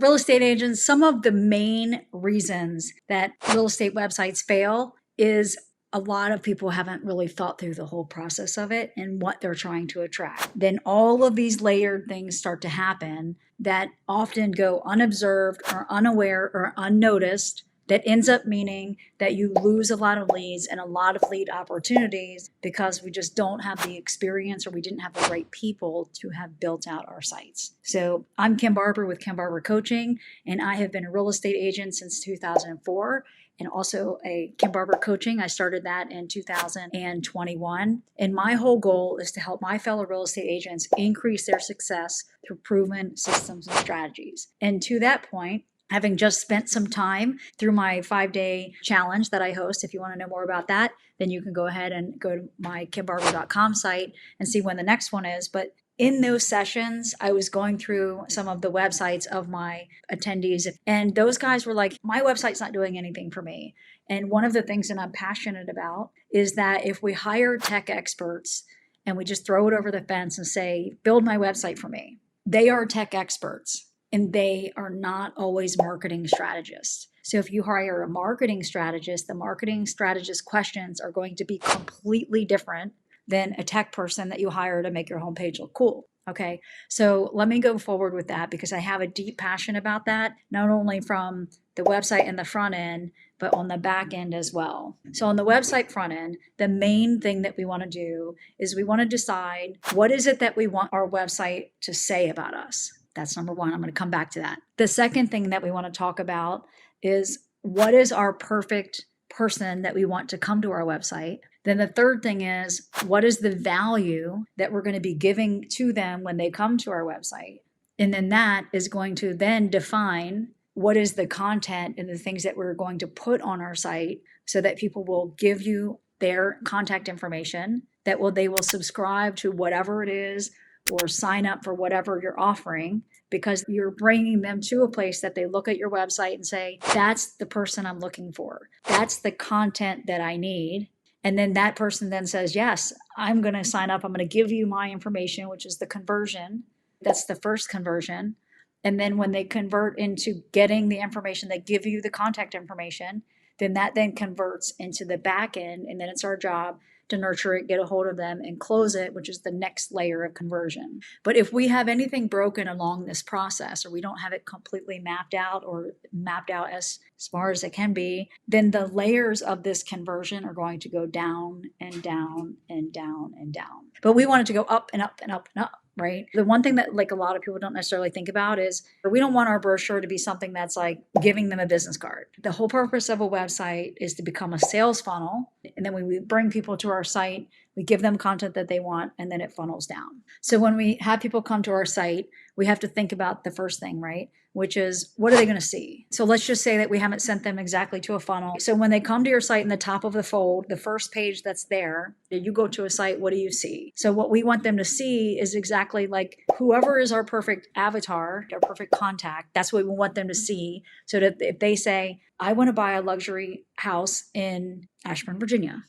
Real estate agents, some of the main reasons that real estate websites fail is a lot of people haven't really thought through the whole process of it and what they're trying to attract. Then all of these layered things start to happen that often go unobserved or unaware or unnoticed. That ends up meaning that you lose a lot of leads and a lot of lead opportunities because we just don't have the experience or we didn't have the right people to have built out our sites. So I'm Kim Barber with Kim Barber Coaching, and I have been a real estate agent since 2004 and also a Kim Barber Coaching. I started that in 2021. And my whole goal is to help my fellow real estate agents increase their success through proven systems and strategies. And to that point, having just spent some time through my 5-day challenge that I host, if you want to know more about that, then you can go ahead and go to my kimbarber.com site and see when the next one is. But in those sessions, I was going through some of the websites of my attendees, and those guys were like, my website's not doing anything for me. And one of the things that I'm passionate about is that if we hire tech experts and we just throw it over the fence and say, build my website for me, they are tech experts. And they are not always marketing strategists. So if you hire a marketing strategist, the marketing strategist questions are going to be completely different than a tech person that you hire to make your homepage look cool. Okay, so let me go forward with that because I have a deep passion about that, not only from the website and the front end, but on the back end as well. So on the website front end, the main thing that we want to do is we want to decide what is it that we want our website to say about us. That's number one. I'm going to come back to that. The second thing that we want to talk about is what is our perfect person that we want to come to our website. Then the third thing is what is the value that we're going to be giving to them when they come to our website. And then that is going to then define what is the content and the things that we're going to put on our site so that people will give you their contact information, that they will subscribe to whatever it is or sign up for whatever you're offering, because you're bringing them to a place that they look at your website and say, that's the person I'm looking for. That's the content that I need. And then that person then says, yes, I'm going to sign up. I'm going to give you my information, which is the conversion. That's the first conversion. And then when they convert into getting the information, they give you the contact information, then that then converts into the back end. And then it's our job to nurture it, get a hold of them, and close it, which is the next layer of conversion. But if we have anything broken along this process, or we don't have it completely mapped out or mapped out as far as it can be, then the layers of this conversion are going to go down and down and down and down. But we want it to go up and up and up and up. Right? The one thing that like a lot of people don't necessarily think about is we don't want our brochure to be something that's like giving them a business card. The whole purpose of a website is to become a sales funnel. And then when we bring people to our site, we give them content that they want, and then it funnels down. So when we have people come to our site, we have to think about the first thing, right? Which is, what are they going to see? So let's just say that we haven't sent them exactly to a funnel. So when they come to your site in the top of the fold, the first page that's there, you go to a site, what do you see? So what we want them to see is exactly like whoever is our perfect avatar, our perfect contact, that's what we want them to see. So that if they say, I want to buy a luxury house in Ashburn, Virginia,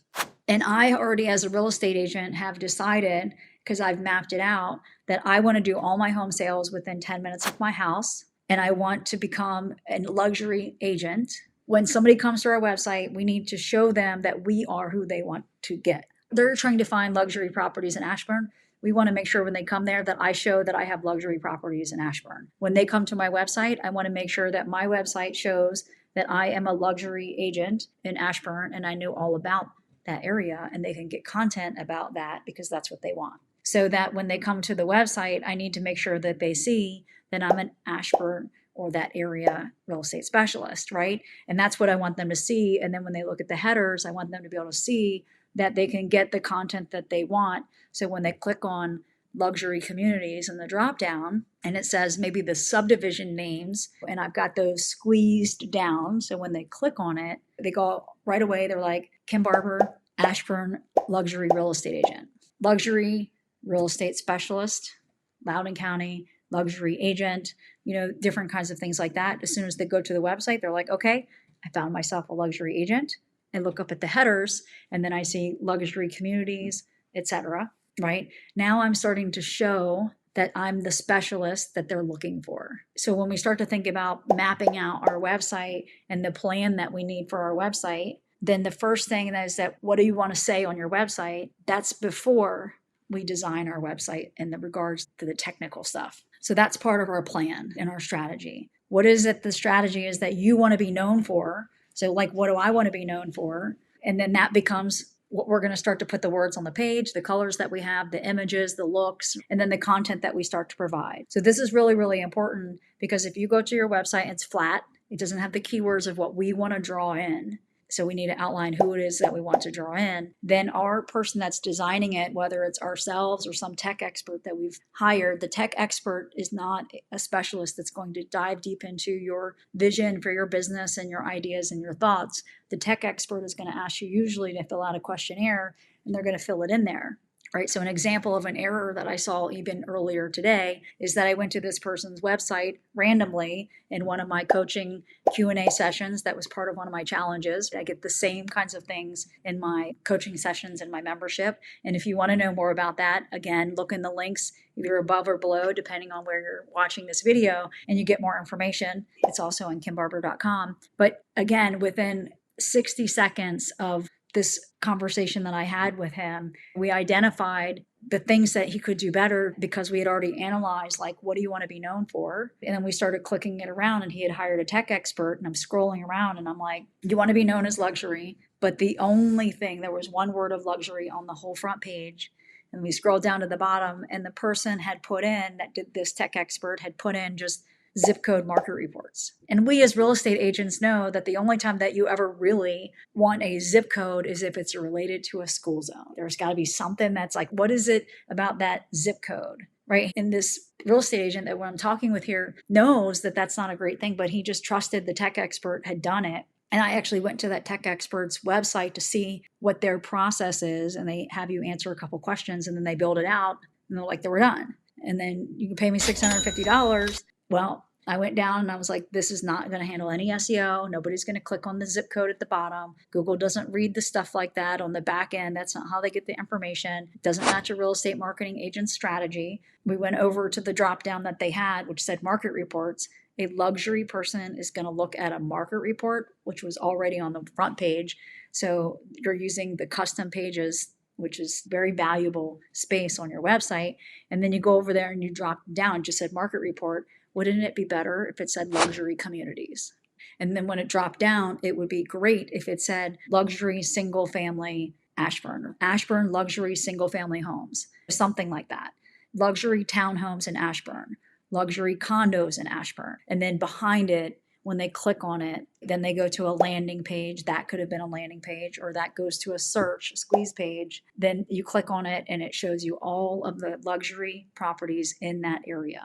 and I already, as a real estate agent, have decided, because I've mapped it out, that I want to do all my home sales within 10 minutes of my house, and I want to become a luxury agent. When somebody comes to our website, we need to show them that we are who they want to get. They're trying to find luxury properties in Ashburn. We want to make sure when they come there that I show that I have luxury properties in Ashburn. When they come to my website, I want to make sure that my website shows that I am a luxury agent in Ashburn and I know all about that area, and they can get content about that because that's what they want. So that when they come to the website, I need to make sure that they see that I'm an Ashburn or that area real estate specialist, right? And that's what I want them to see. And then when they look at the headers, I want them to be able to see that they can get the content that they want. So when they click on luxury communities in the drop down, and it says maybe the subdivision names, and I've got those squeezed down. So when they click on it, they go right away. They're like, Kim Barber, Ashburn, luxury real estate agent, luxury real estate specialist, Loudoun County, luxury agent, different kinds of things like that. As soon as they go to the website, they're like, okay, I found myself a luxury agent. I look up at the headers, and then I see luxury communities, etc. Right? Now I'm starting to show that I'm the specialist that they're looking for. So when we start to think about mapping out our website and the plan that we need for our website, then the first thing is that what do you want to say on your website? That's before we design our website in the regards to the technical stuff. So that's part of our plan and our strategy. What is it the strategy is that you want to be known for? So like, what do I want to be known for? And then that becomes what we're going to start to put the words on the page, the colors that we have, the images, the looks, and then the content that we start to provide. So this is really, really important because if you go to your website and it's flat, it doesn't have the keywords of what we want to draw in. So we need to outline who it is that we want to draw in. Then our person that's designing it, whether it's ourselves or some tech expert that we've hired, the tech expert is not a specialist that's going to dive deep into your vision for your business and your ideas and your thoughts. The tech expert is going to ask you usually to fill out a questionnaire, and they're going to fill it in there. Right. So an example of an error that I saw even earlier today is that I went to this person's website randomly in one of my coaching Q&A sessions. That was part of one of my challenges. I get the same kinds of things in my coaching sessions in my membership. And if you want to know more about that, again, look in the links either above or below, depending on where you're watching this video, and you get more information. It's also on kimbarber.com. But again, within 60 seconds of this conversation that I had with him, we identified the things that he could do better because we had already analyzed, like, what do you want to be known for? And then we started clicking it around, and he had hired a tech expert, and I'm scrolling around and I'm like, you want to be known as luxury, but the only thing, there was one word of luxury on the whole front page. And we scrolled down to the bottom, and the person had put in, that did this tech expert had put in just zip code market reports. And we as real estate agents know that the only time that you ever really want a zip code is if it's related to a school zone. There's got to be something that's like, what is it about that zip code? Right. And this real estate agent that I'm talking with here knows that that's not a great thing, but he just trusted the tech expert had done it. And I actually went to that tech expert's website to see what their process is. And they have you answer a couple questions, and then they build it out, and they're like, they were done. And then you can pay me $650. Well, I went down and I was like, this is not going to handle any SEO. Nobody's going to click on the zip code at the bottom. Google doesn't read the stuff like that on the back end. That's not how they get the information. It doesn't match a real estate marketing agent's strategy. We went over to the drop down that they had, which said market reports. A luxury person is going to look at a market report, which was already on the front page. So you're using the custom pages, which is very valuable space on your website. And then you go over there and you drop down, just said market report. Wouldn't it be better if it said luxury communities? And then when it dropped down, it would be great if it said luxury single family Ashburn, or Ashburn luxury single family homes, something like that. Luxury townhomes in Ashburn, luxury condos in Ashburn. And then behind it, when they click on it, then they go to a landing page. That could have been a landing page, or that goes to a search, a squeeze page. Then you click on it and it shows you all of the luxury properties in that area.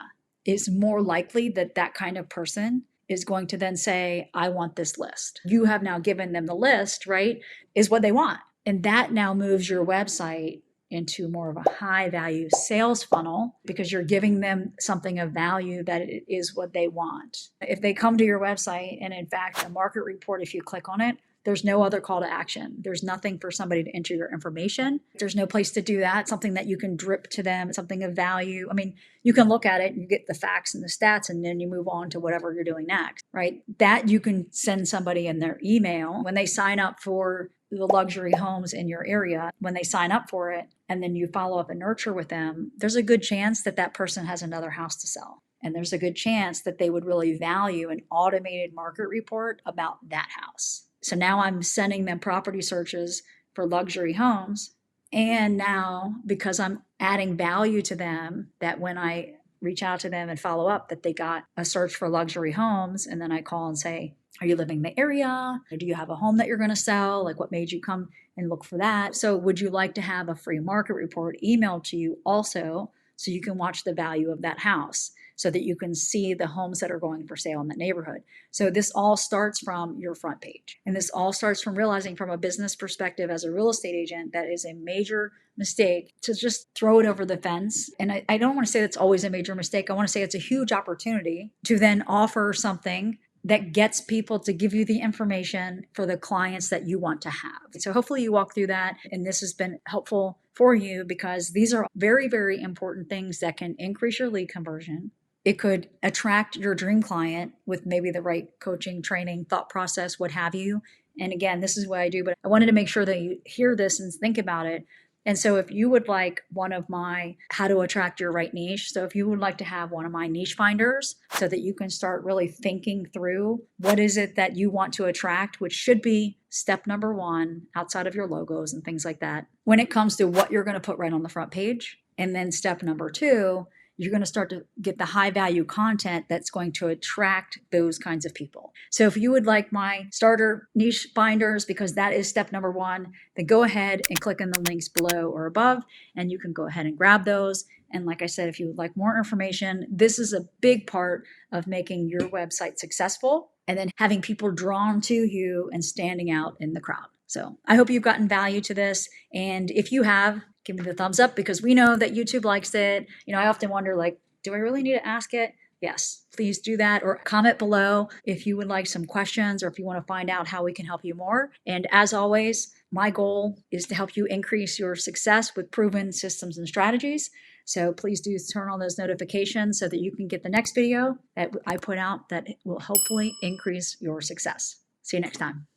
It's more likely that that kind of person is going to then say, I want this list. You have now given them the list, right? Is what they want. And that now moves your website into more of a high value sales funnel because you're giving them something of value that it is what they want. If they come to your website and in fact, a market report, if you click on it, there's no other call to action. There's nothing for somebody to enter your information. There's no place to do that. Something that you can drip to them, something of value. I mean, you can look at it and you get the facts and the stats, and then you move on to whatever you're doing next, right? That you can send somebody in their email when they sign up for the luxury homes in your area. When they sign up for it and then you follow up and nurture with them, there's a good chance that that person has another house to sell. And there's a good chance that they would really value an automated market report about that house. So now I'm sending them property searches for luxury homes. And now, because I'm adding value to them, that when I reach out to them and follow up, that they got a search for luxury homes, and then I call and say, are you living in the area? Or do you have a home that you're going to sell? Like, what made you come and look for that? So would you like to have a free market report emailed to you also, so you can watch the value of that house, so that you can see the homes that are going for sale in that neighborhood? So this all starts from your front page. And this all starts from realizing, from a business perspective as a real estate agent, that is a major mistake to just throw it over the fence. And I don't want to say that's always a major mistake. I want to say it's a huge opportunity to then offer something that gets people to give you the information for the clients that you want to have. So hopefully you walk through that and this has been helpful for you, because these are very, very important things that can increase your lead conversion. It could attract your dream client with maybe the right coaching, training, thought process, what have you. And again, this is what I do, but I wanted to make sure that you hear this and think about it. And so if you would like one of my how to attract your right niche, so if you would like to have one of my niche finders so that you can start really thinking through what is it that you want to attract, which should be step number one outside of your logos and things like that, when it comes to what you're going to put right on the front page. And then step number two, you're going to start to get the high value content that's going to attract those kinds of people. So if you would like my starter niche finders, because that is step number one, then go ahead and click on the links below or above, and you can go ahead and grab those. And like I said, if you would like more information, this is a big part of making your website successful and then having people drawn to you and standing out in the crowd. So I hope you've gotten value to this. And if you have, give me the thumbs up, because we know that YouTube likes it. I often wonder, like, do I really need to ask it? Yes, please do that, or comment below if you would like some questions or if you want to find out how we can help you more. And as always, my goal is to help you increase your success with proven systems and strategies. So please do turn on those notifications so that you can get the next video that I put out that will hopefully increase your success. See you next time.